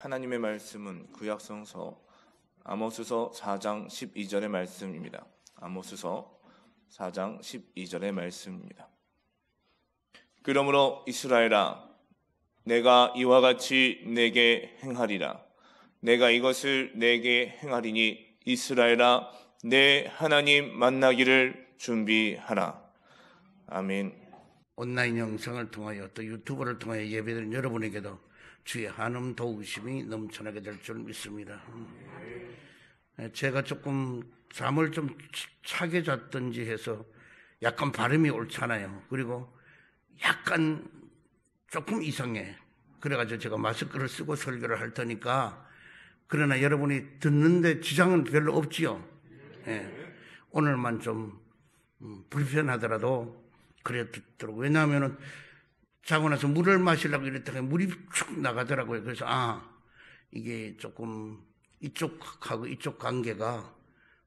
하나님의 말씀은 구약성서 아모스서 4장 12절의 말씀입니다. 아모스서 4장 12절의 말씀입니다. 그러므로 이스라엘아, 내가 이와 같이 내게 행하리라. 내가 이것을 내게 행하리니 이스라엘아, 내 하나님 만나기를 준비하라. 아멘. 온라인 영상을 통하여 또 유튜브를 통하여 예배드린 여러분에게도 주의 한음 도우심이 넘쳐나게 될 줄 믿습니다. 제가 조금 잠을 좀 차게 잤든지 해서 약간 발음이 옳잖아요. 그리고 약간 조금 이상해. 그래가지고 제가 마스크를 쓰고 설교를 할 테니까, 그러나 여러분이 듣는데 지장은 별로 없지요. 오늘만 좀 불편하더라도 그래 듣더라고요. 왜냐하면은 자고 나서 물을 마시려고 이랬다가 물이 축 나가더라고요. 그래서 이게 조금 이쪽하고 이쪽 관계가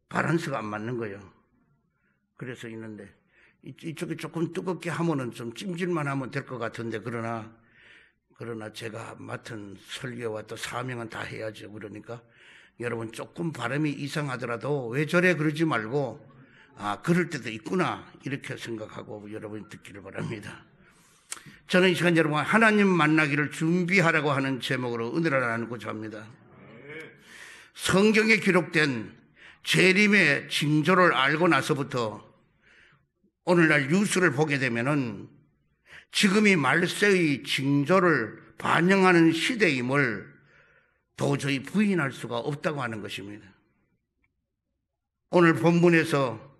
밸런스가 안 맞는 거예요. 그래서 있는데 이쪽이 조금 뜨겁게 하면은 좀 찜질만 하면 될 것 같은데, 그러나 제가 맡은 설교와 또 사명은 다 해야죠. 그러니까 여러분 조금 발음이 이상하더라도 왜 저래 그러지 말고 그럴 때도 있구나 이렇게 생각하고 여러분이 듣기를 바랍니다. 저는 이 시간 여러분 하나님 만나기를 준비하라고 하는 제목으로 은혜를 나누고자 합니다. 성경에 기록된 재림의 징조를 알고 나서부터 오늘날 뉴스를 보게 되면은 지금이 말세의 징조를 반영하는 시대임을 도저히 부인할 수가 없다고 하는 것입니다. 오늘 본문에서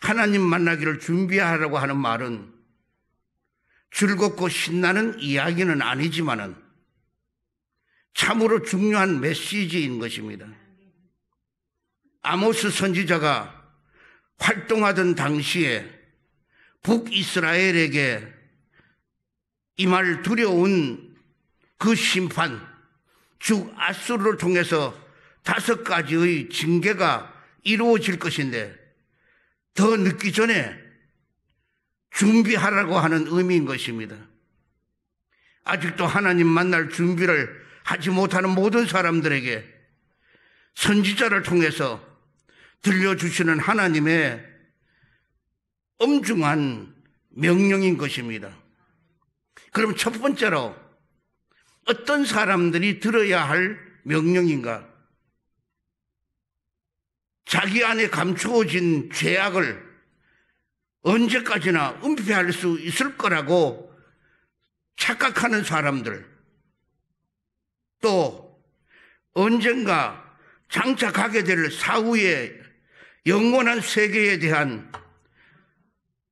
하나님 만나기를 준비하라고 하는 말은 즐겁고 신나는 이야기는 아니지만은 참으로 중요한 메시지인 것입니다. 아모스 선지자가 활동하던 당시에 북이스라엘에게 임할 두려운 그 심판, 즉 아수르를 통해서 5가지의 징계가 이루어질 것인데, 더 늦기 전에 준비하라고 하는 의미인 것입니다. 아직도 하나님 만날 준비를 하지 못하는 모든 사람들에게 선지자를 통해서 들려주시는 하나님의 엄중한 명령인 것입니다. 그럼 첫 번째로 어떤 사람들이 들어야 할 명령인가? 자기 안에 감추어진 죄악을 언제까지나 은폐할 수 있을 거라고 착각하는 사람들, 또 언젠가 장착하게 될 사후의 영원한 세계에 대한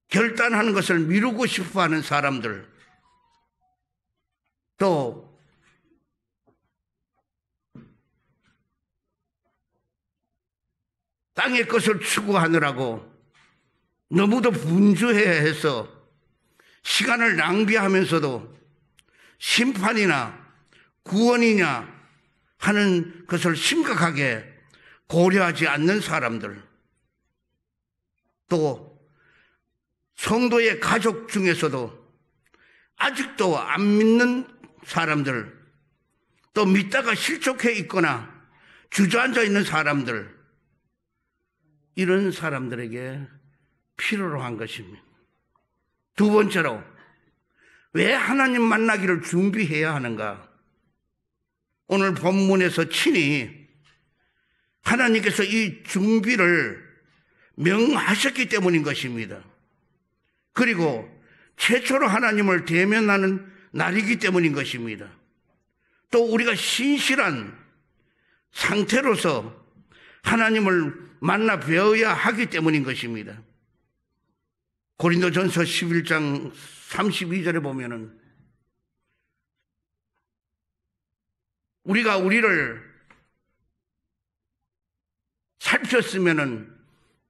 결단하는 것을 미루고 싶어하는 사람들, 또 땅의 것을 추구하느라고 너무도 분주해해서 시간을 낭비하면서도 심판이나 구원이냐 하는 것을 심각하게 고려하지 않는 사람들, 또 성도의 가족 중에서도 아직도 안 믿는 사람들, 또 믿다가 실족해 있거나 주저앉아 있는 사람들, 이런 사람들에게 필요로 한 것입니다. 두 번째로, 왜 하나님 만나기를 준비해야 하는가? 오늘 본문에서 친히 하나님께서 이 준비를 명하셨기 때문인 것입니다. 그리고 최초로 하나님을 대면하는 날이기 때문인 것입니다. 또 우리가 신실한 상태로서 하나님을 만나 뵈어야 하기 때문인 것입니다. 고린도전서 11장 32절에 보면은 우리가 우리를 살폈으면은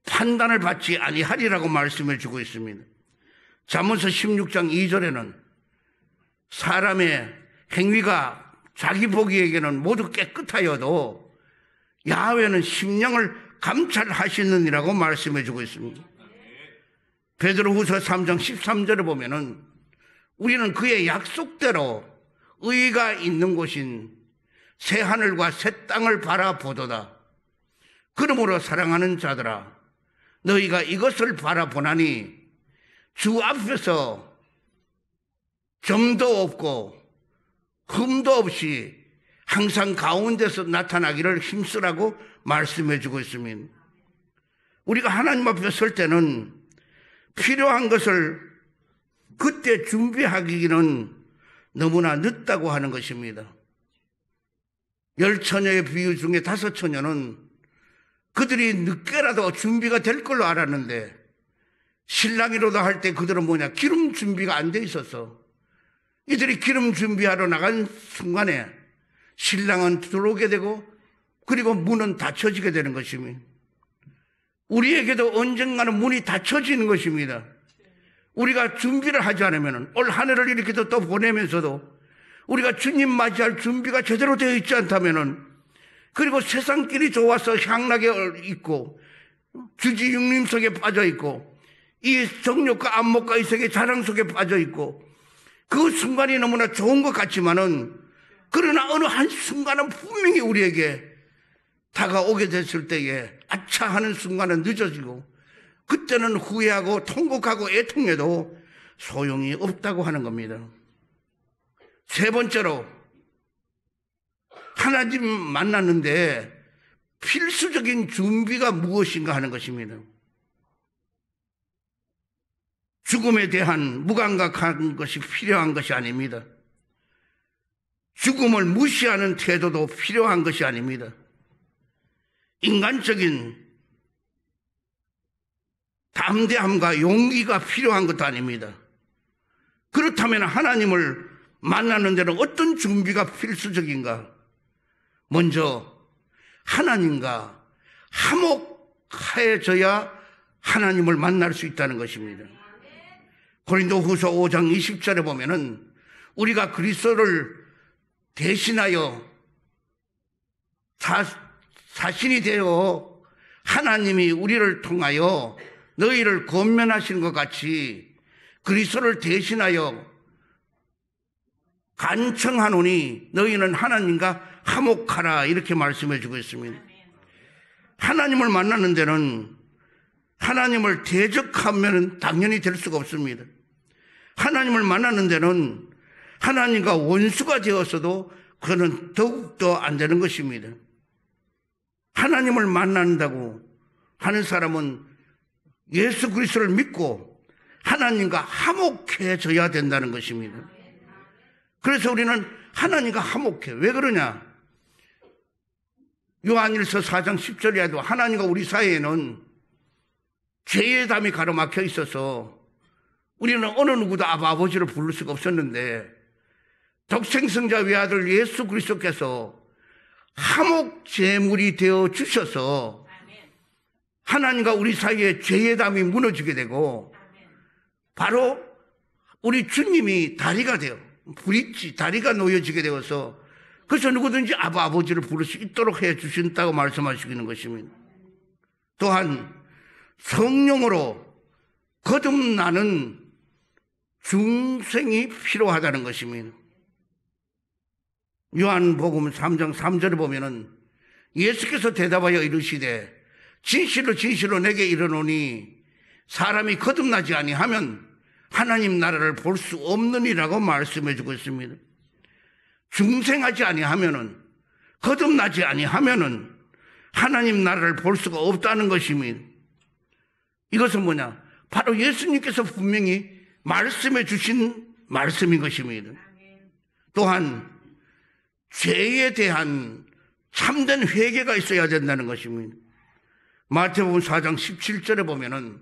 판단을 받지 아니하리라고 말씀해 주고 있습니다. 잠언서 16장 2절에는 사람의 행위가 자기 보기에게는 모두 깨끗하여도 야훼는 심령을 감찰하시느니라고 말씀해 주고 있습니다. 베드로후서 3장 13절에 보면은 우리는 그의 약속대로 의가 있는 곳인 새 하늘과 새 땅을 바라보도다. 그러므로 사랑하는 자들아, 너희가 이것을 바라보나니 주 앞에서 점도 없고 흠도 없이 항상 가운데서 나타나기를 힘쓰라고 말씀해 주고 있습니다. 우리가 하나님 앞에 설 때는 필요한 것을 그때 준비하기는 너무나 늦다고 하는 것입니다. 10처녀의 비유 중에 5처녀는 그들이 늦게라도 준비가 될 걸로 알았는데 신랑이라도 할 때 그들은 뭐냐? 기름 준비가 안 돼 있었어. 이들이 기름 준비하러 나간 순간에 신랑은 들어오게 되고 그리고 문은 닫혀지게 되는 것입니다. 우리에게도 언젠가는 문이 닫혀지는 것입니다. 우리가 준비를 하지 않으면 올 한 해를 이렇게 또 보내면서도 우리가 주님 맞이할 준비가 제대로 되어 있지 않다면 그리고 세상길이 좋아서 향락에 있고 주지 육림 속에 빠져 있고 이 정욕과 안목과 이 세계 자랑 속에 빠져 있고 그 순간이 너무나 좋은 것 같지만은 그러나 어느 한순간은 분명히 우리에게 다가오게 됐을 때에 아차 하는 순간은 늦어지고 그때는 후회하고 통곡하고 애통해도 소용이 없다고 하는 겁니다. 세 번째로 하나님 만났는데 필수적인 준비가 무엇인가 하는 것입니다. 죽음에 대한 무감각한 것이 필요한 것이 아닙니다. 죽음을 무시하는 태도도 필요한 것이 아닙니다. 인간적인 담대함과 용기가 필요한 것도 아닙니다. 그렇다면 하나님을 만나는 데는 어떤 준비가 필수적인가? 먼저 하나님과 화목해져야 하나님을 만날 수 있다는 것입니다. 고린도후서 5장 20절에 보면은 우리가 그리스도를 대신하여 사신이 되어 하나님이 우리를 통하여 너희를 권면하시는 것 같이 그리스도를 대신하여 간청하노니 너희는 하나님과 화목하라 이렇게 말씀해 주고 있습니다. 하나님을 만나는 데는 하나님을 대적하면 당연히 될 수가 없습니다. 하나님을 만나는 데는 하나님과 원수가 되었어도 그는 더욱더 안 되는 것입니다. 하나님을 만난다고 하는 사람은 예수 그리스도를 믿고 하나님과 화목해져야 된다는 것입니다. 그래서 우리는 하나님과 화목해. 왜 그러냐? 요한일서 4장 10절에도 하나님과 우리 사이에는 죄의 담이 가로막혀 있어서 우리는 어느 누구도 아버지를 부를 수가 없었는데 독생성자 외아들 예수 그리스도께서 화목 제물이 되어 주셔서 하나님과 우리 사이에 죄의 담이 무너지게 되고 바로 우리 주님이 다리가 되어 브릿지 다리가 놓여지게 되어서 그래서 누구든지 아버지를 부를 수 있도록 해 주신다고 말씀하시는 것입니다. 또한 성령으로 거듭나는 중생이 필요하다는 것입니다. 요한복음 3장 3절에 보면은 예수께서 대답하여 이르시되 진실로 진실로 내게 이르노니 사람이 거듭나지 아니하면 하나님 나라를 볼 수 없느니라고 말씀해 주고 있습니다. 중생하지 아니하면은 거듭나지 아니하면은 하나님 나라를 볼 수가 없다는 것입니다. 이것은 뭐냐? 바로 예수님께서 분명히 말씀해 주신 말씀인 것입니다. 또한 죄에 대한 참된 회개가 있어야 된다는 것입니다. 마태복음 4장 17절에 보면은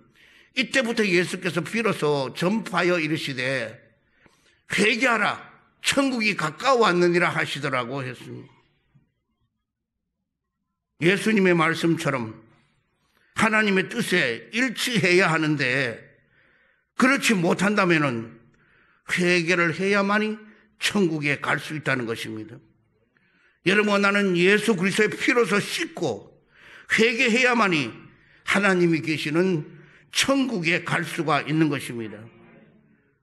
이때부터 예수께서 비로소 전파하여 이르시되 회개하라 천국이 가까워왔느니라 하시더라고 했습니다. 예수님의 말씀처럼 하나님의 뜻에 일치해야 하는데 그렇지 못한다면은 회개를 해야만이 천국에 갈 수 있다는 것입니다. 여러분, 나는 예수 그리스도의 피로서 씻고 회개해야만이 하나님이 계시는 천국에 갈 수가 있는 것입니다.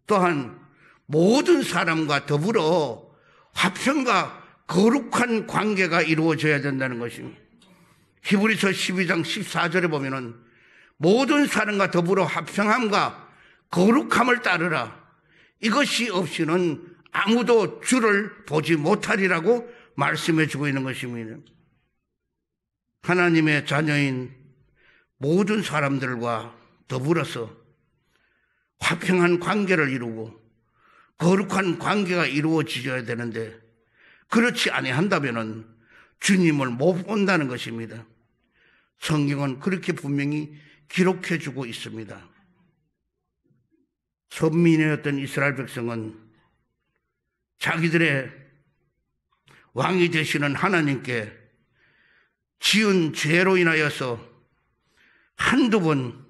또한 모든 사람과 더불어 화평과 거룩한 관계가 이루어져야 된다는 것입니다. 히브리서 12장 14절에 보면은 모든 사람과 더불어 화평함과 거룩함을 따르라. 이것이 없이는 아무도 주를 보지 못하리라고 말씀해 주고 있는 것입니다. 하나님의 자녀인 모든 사람들과 더불어서 화평한 관계를 이루고 거룩한 관계가 이루어져야 되는데 그렇지 아니한다면은 주님을 못 본다는 것입니다. 성경은 그렇게 분명히 기록해 주고 있습니다. 선민이었던 이스라엘 백성은 자기들의 왕이 되시는 하나님께 지은 죄로 인하여서 한두 번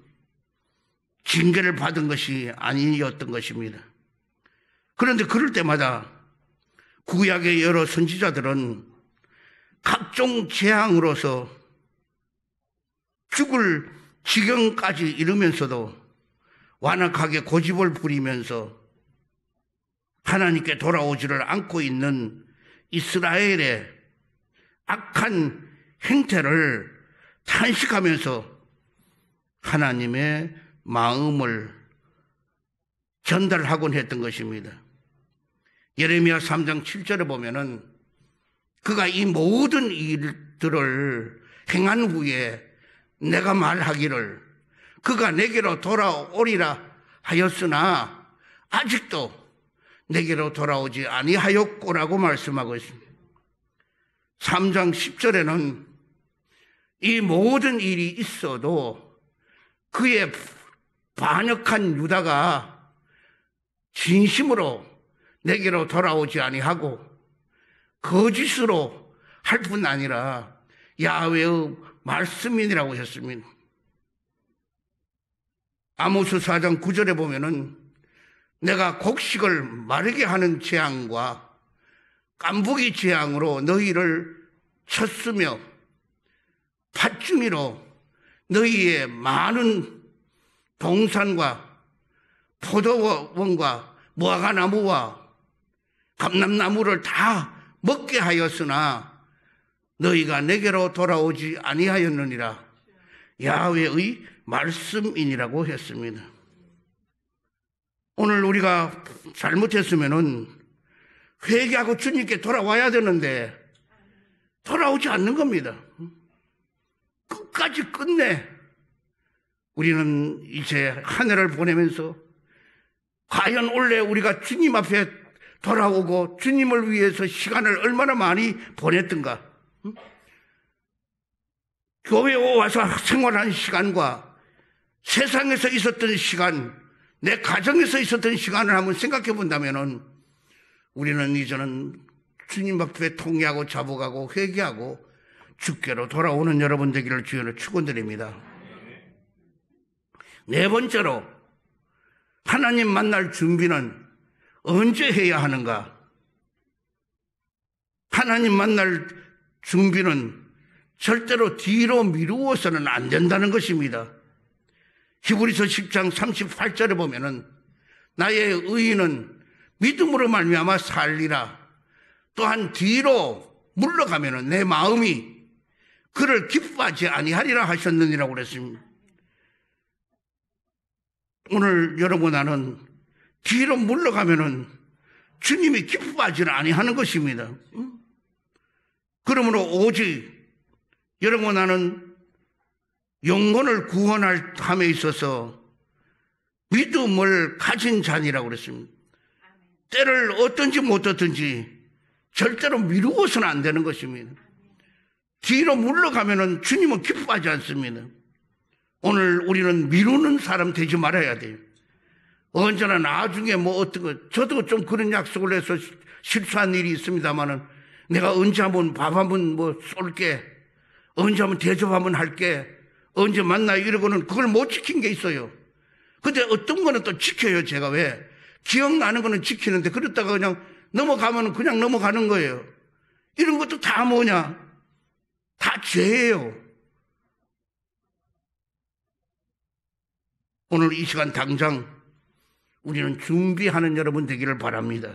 징계를 받은 것이 아니었던 것입니다. 그런데 그럴 때마다 구약의 여러 선지자들은 각종 재앙으로서 죽을 지경까지 이르면서도 완악하게 고집을 부리면서 하나님께 돌아오지를 않고 있는 이스라엘의 악한 행태를 탄식하면서 하나님의 마음을 전달하곤 했던 것입니다. 예레미야 3장 7절에 보면은 그가 이 모든 일들을 행한 후에 내가 말하기를 그가 내게로 돌아오리라 하였으나 아직도 내게로 돌아오지 아니하였고라고 말씀하고 있습니다. 3장 10절에는 이 모든 일이 있어도 그의 반역한 유다가 진심으로 내게로 돌아오지 아니하고 거짓으로 할 뿐 아니라 야훼의 말씀이니라고 했습니다. 아모스 4장 9절에 보면은 내가 곡식을 마르게 하는 재앙과 깐부기 재앙으로 너희를 쳤으며 팥중이로 너희의 많은 동산과 포도원과 무화과나무와 감람나무를 다 먹게 하였으나 너희가 내게로 돌아오지 아니하였느니라. 야훼의 말씀이니라고 했습니다. 오늘 우리가 잘못했으면은 회개하고 주님께 돌아와야 되는데 돌아오지 않는 겁니다. 끝까지 끝내 우리는 이제 한 해를 보내면서 과연 원래 우리가 주님 앞에 돌아오고 주님을 위해서 시간을 얼마나 많이 보냈던가? 교회에 와서 생활한 시간과 세상에서 있었던 시간, 내 가정에서 있었던 시간을 한번 생각해 본다면은 우리는 이제는 주님 앞에 통회하고 자복하고 회개하고 주께로 돌아오는 여러분 되기를 주여로 축원드립니다. 네 번째로 하나님 만날 준비는 언제 해야 하는가? 하나님 만날 준비는 절대로 뒤로 미루어서는 안 된다는 것입니다. 히브리서 10장 38절에 보면은 나의 의인은 믿음으로 말미암아 살리라. 또한 뒤로 물러가면은 내 마음이 그를 기뻐하지 아니하리라 하셨느니라고 그랬습니다. 오늘 여러분 나는 뒤로 물러가면은 주님이 기뻐하지는 아니하는 것입니다. 그러므로 오직 여러분 나는 영혼을 구원할 함에 있어서 믿음을 가진 자니라고 그랬습니다. 때를 어떤지 못 어떤지 절대로 미루어서는 안 되는 것입니다. 뒤로 물러가면은 주님은 기뻐하지 않습니다. 오늘 우리는 미루는 사람 되지 말아야 돼요. 언제나 나중에 뭐 어떤 거, 저도 좀 그런 약속을 해서 실수한 일이 있습니다만은 내가 언제 한번 밥 한번 뭐 쏠게, 언제 한번 대접 한번 할게, 언제 만나 이러고는 그걸 못 지킨 게 있어요. 근데 어떤 거는 또 지켜요, 제가 왜? 기억나는 거는 지키는데 그러다가 그냥 넘어가면 그냥 넘어가는 거예요. 이런 것도 다 뭐냐? 다 죄예요. 오늘 이 시간 당장 우리는 준비하는 여러분 되기를 바랍니다.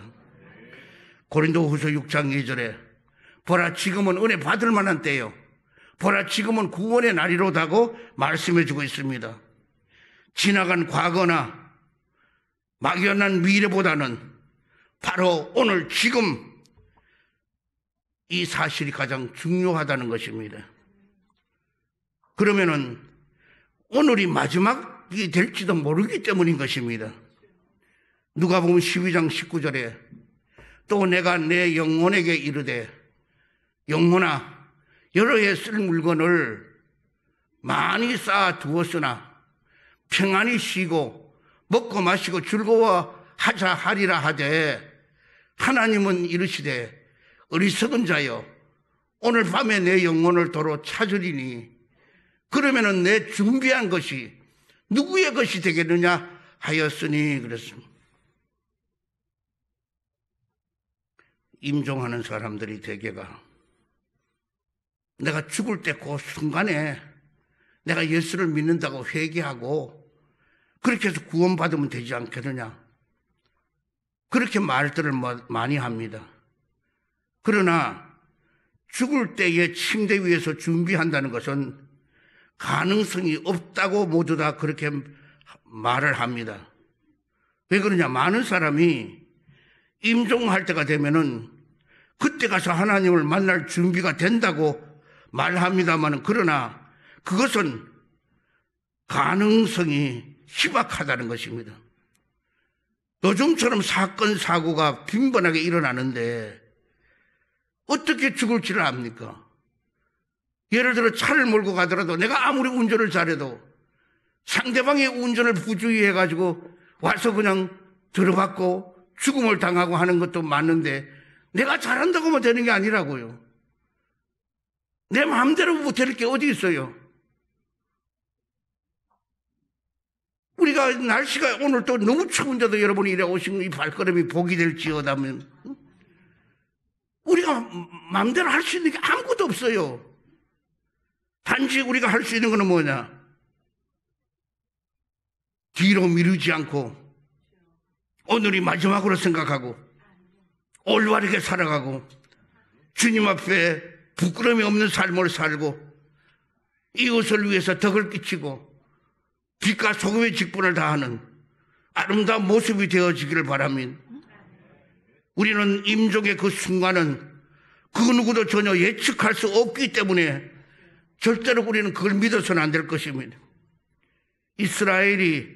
고린도후서 6장 2절에 보라, 지금은 은혜 받을 만한 때요. 보라, 지금은 구원의 날이로다고 말씀해 주고 있습니다. 지나간 과거나 막연한 미래보다는 바로 오늘 지금 이 사실이 가장 중요하다는 것입니다. 그러면은 오늘이 마지막이 될지도 모르기 때문인 것입니다. 누가복음 12장 19절에 또 내가 내 영혼에게 이르되 영혼아, 여러 해 쓸 물건을 많이 쌓아 두었으나 평안히 쉬고 먹고 마시고 즐거워하자 하리라 하되 하나님은 이르시되 어리석은 자여, 오늘 밤에 내 영혼을 도로 찾으리니 그러면은 내 준비한 것이 누구의 것이 되겠느냐 하였으니 그랬습니다. 임종하는 사람들이 대개가 내가 죽을 때 그 순간에 내가 예수를 믿는다고 회개하고 그렇게 해서 구원받으면 되지 않겠느냐, 그렇게 말들을 많이 합니다. 그러나 죽을 때에 침대 위에서 준비한다는 것은 가능성이 없다고 모두 다 그렇게 말을 합니다. 왜 그러냐, 많은 사람이 임종할 때가 되면은 그때 가서 하나님을 만날 준비가 된다고 말합니다만, 그러나 그것은 가능성이 희박하다는 것입니다. 요즘처럼 사건 사고가 빈번하게 일어나는데 어떻게 죽을지를 압니까? 예를 들어 차를 몰고 가더라도 내가 아무리 운전을 잘해도 상대방의 운전을 부주의 해가지고 와서 그냥 들어받고 죽음을 당하고 하는 것도 맞는데 내가 잘한다고만 되는 게 아니라고요. 내 마음대로 될 게 어디 있어요? 우리가 날씨가 오늘 또 너무 추운데도 여러분이 이래 오신 이 발걸음이 복이 될지어다면 우리가 마음대로 할 수 있는 게 아무것도 없어요. 단지 우리가 할 수 있는 건 뭐냐? 뒤로 미루지 않고 오늘이 마지막으로 생각하고 올바르게 살아가고 주님 앞에 부끄러움이 없는 삶을 살고 이웃을 위해서 덕을 끼치고 빛과 소금의 직분을 다하는 아름다운 모습이 되어지기를 바랍니다. 우리는 임종의 그 순간은 그 누구도 전혀 예측할 수 없기 때문에 절대로 우리는 그걸 믿어서는 안 될 것입니다. 이스라엘이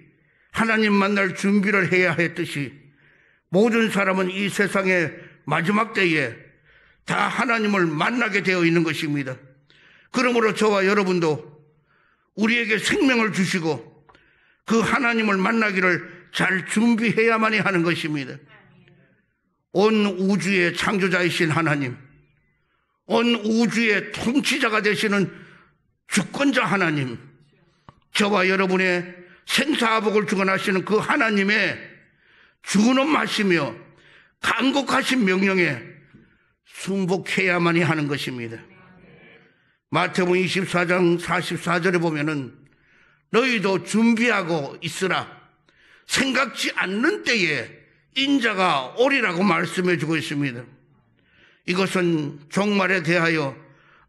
하나님 만날 준비를 해야 했듯이 모든 사람은 이 세상의 마지막 때에 다 하나님을 만나게 되어 있는 것입니다. 그러므로 저와 여러분도 우리에게 생명을 주시고 그 하나님을 만나기를 잘 준비해야만이 하는 것입니다. 온 우주의 창조자이신 하나님, 온 우주의 통치자가 되시는 주권자 하나님, 저와 여러분의 생사복을 주관하시는 그 하나님의 준엄하시며 간곡하신 명령에 순복해야만이 하는 것입니다. 마태복음 24장 44절에 보면은 너희도 준비하고 있으라, 생각지 않는 때에 인자가 오리라고 말씀해 주고 있습니다. 이것은 종말에 대하여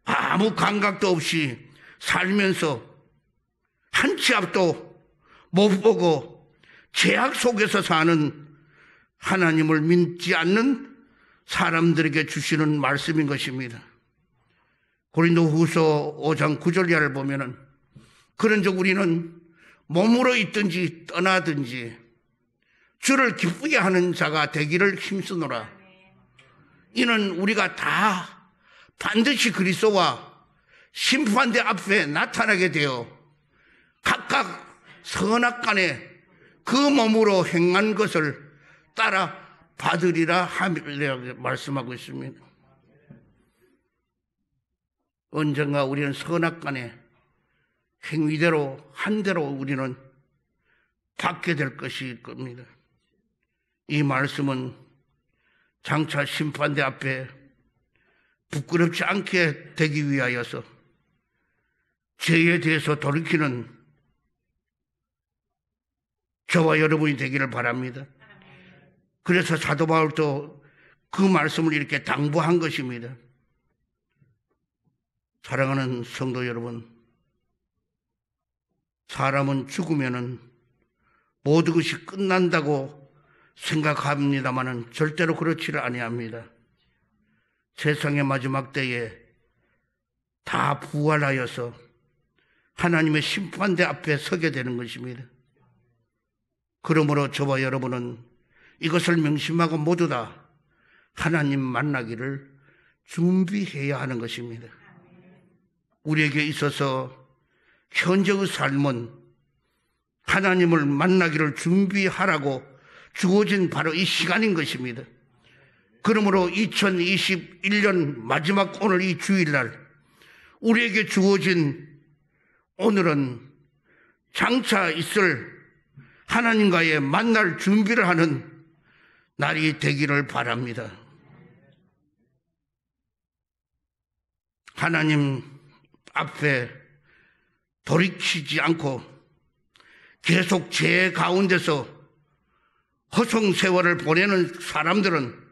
아무 감각도 없이 살면서 한 치 앞도 못 보고 죄악 속에서 사는 하나님을 믿지 않는 사람들에게 주시는 말씀인 것입니다. 고린도후서 5장 9절 이하를 보면은 그런즉 우리는 몸으로 있든지 떠나든지 주를 기쁘게 하는 자가 되기를 힘쓰노라. 이는 우리가 다 반드시 그리스도와 심판대 앞에 나타나게 되어 각각 선악간에 그 몸으로 행한 것을 따라 받으리라 하밀 말씀하고 있습니다. 언젠가 우리는 선악간에 행위대로 한 대로 우리는 받게 될 것일 겁니다. 이 말씀은 장차 심판대 앞에 부끄럽지 않게 되기 위하여서 죄에 대해서 돌이키는 저와 여러분이 되기를 바랍니다. 그래서 사도 바울도 그 말씀을 이렇게 당부한 것입니다. 사랑하는 성도 여러분, 사람은 죽으면은 모든 것이 끝난다고 생각합니다마는 절대로 그렇지를 아니합니다. 세상의 마지막 때에 다 부활하여서 하나님의 심판대 앞에 서게 되는 것입니다. 그러므로 저와 여러분은 이것을 명심하고 모두 다 하나님 만나기를 준비해야 하는 것입니다. 우리에게 있어서 현재의 삶은 하나님을 만나기를 준비하라고 주어진 바로 이 시간인 것입니다. 그러므로 2021년 마지막 오늘 이 주일날 우리에게 주어진 오늘은 장차 있을 하나님과의 만날 준비를 하는 날이 되기를 바랍니다. 하나님 앞에 돌이키지 않고 계속 죄 가운데서 허송세월을 보내는 사람들은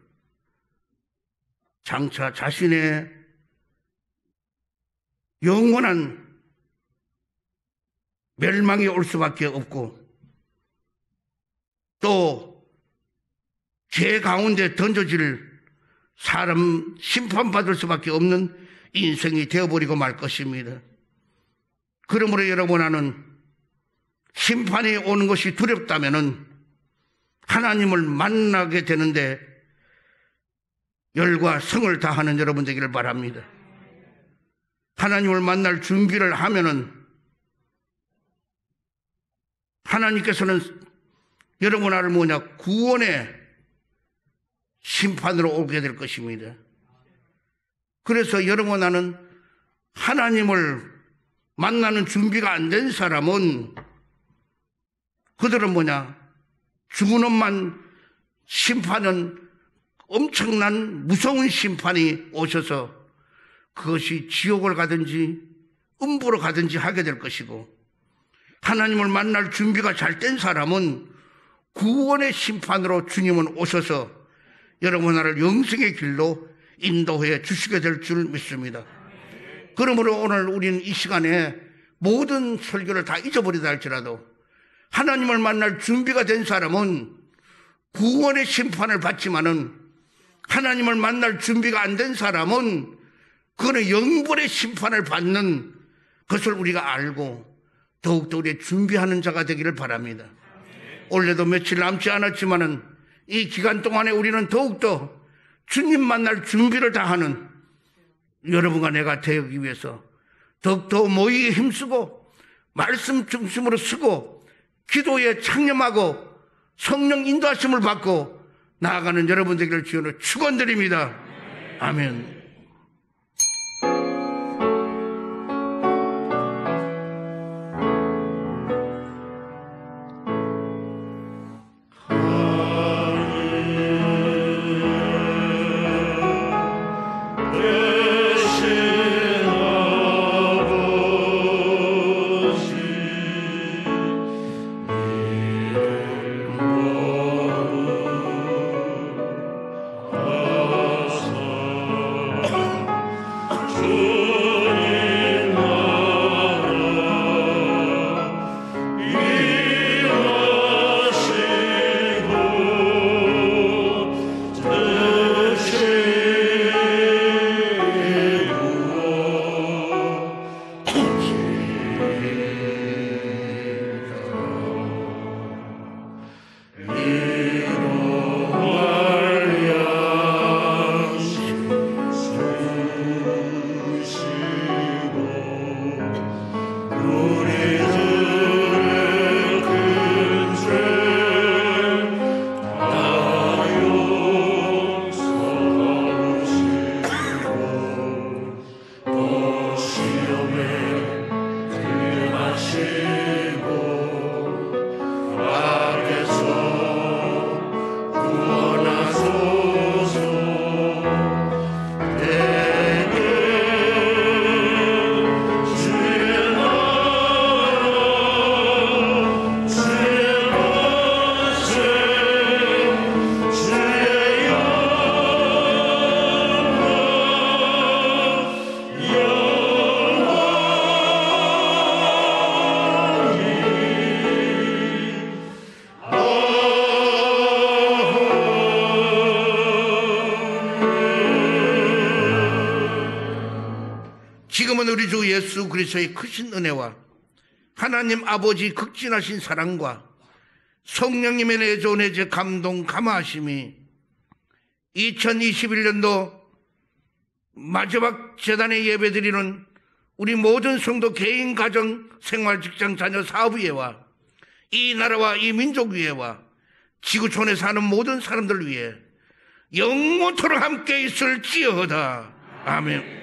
장차 자신의 영원한 멸망이 올 수밖에 없고 또 죄 가운데 던져질 사람 심판받을 수밖에 없는 인생이 되어버리고 말 것입니다. 그러므로 여러분, 나는 심판이 오는 것이 두렵다면은 하나님을 만나게 되는데 열과 성을 다하는 여러분 되기를 바랍니다. 하나님을 만날 준비를 하면은 하나님께서는 여러분 나를 구원의 심판으로 오게 될 것입니다. 그래서 여러분, 나는 하나님을 만나는 준비가 안 된 사람은 그들은 죽은 놈만 심판은 엄청난 무서운 심판이 오셔서 그것이 지옥을 가든지 음부로 가든지 하게 될 것이고, 하나님을 만날 준비가 잘 된 사람은 구원의 심판으로 주님은 오셔서 여러분 나를 영생의 길로 인도해 주시게 될 줄 믿습니다. 그러므로 오늘 우리는 이 시간에 모든 설교를 다 잊어버리다 할지라도 하나님을 만날 준비가 된 사람은 구원의 심판을 받지만은 하나님을 만날 준비가 안 된 사람은 그거는 영벌의 심판을 받는 것을 우리가 알고 더욱더 우리 준비하는 자가 되기를 바랍니다. 올해도 며칠 남지 않았지만은 이 기간 동안에 우리는 더욱더 주님 만날 준비를 다하는 여러분과 내가 되기 위해서 더욱더 모이기 힘쓰고 말씀 중심으로 쓰고 기도에 창념하고 성령 인도하심을 받고 나아가는 여러분 되기를 주여 축원드립니다. 아멘. 구원 우리 주 예수 그리스도의 크신 은혜와 하나님 아버지 극진하신 사랑과 성령님의 내존의 감동 감화하심이 2021년도 마지막 재단에 예배드리는 우리 모든 성도 개인 가정 생활 직장 자녀 사업 위에와 이 나라와 이 민족 위에와 지구촌에 사는 모든 사람들 위해 영원토록 함께 있을지어다. 아멘.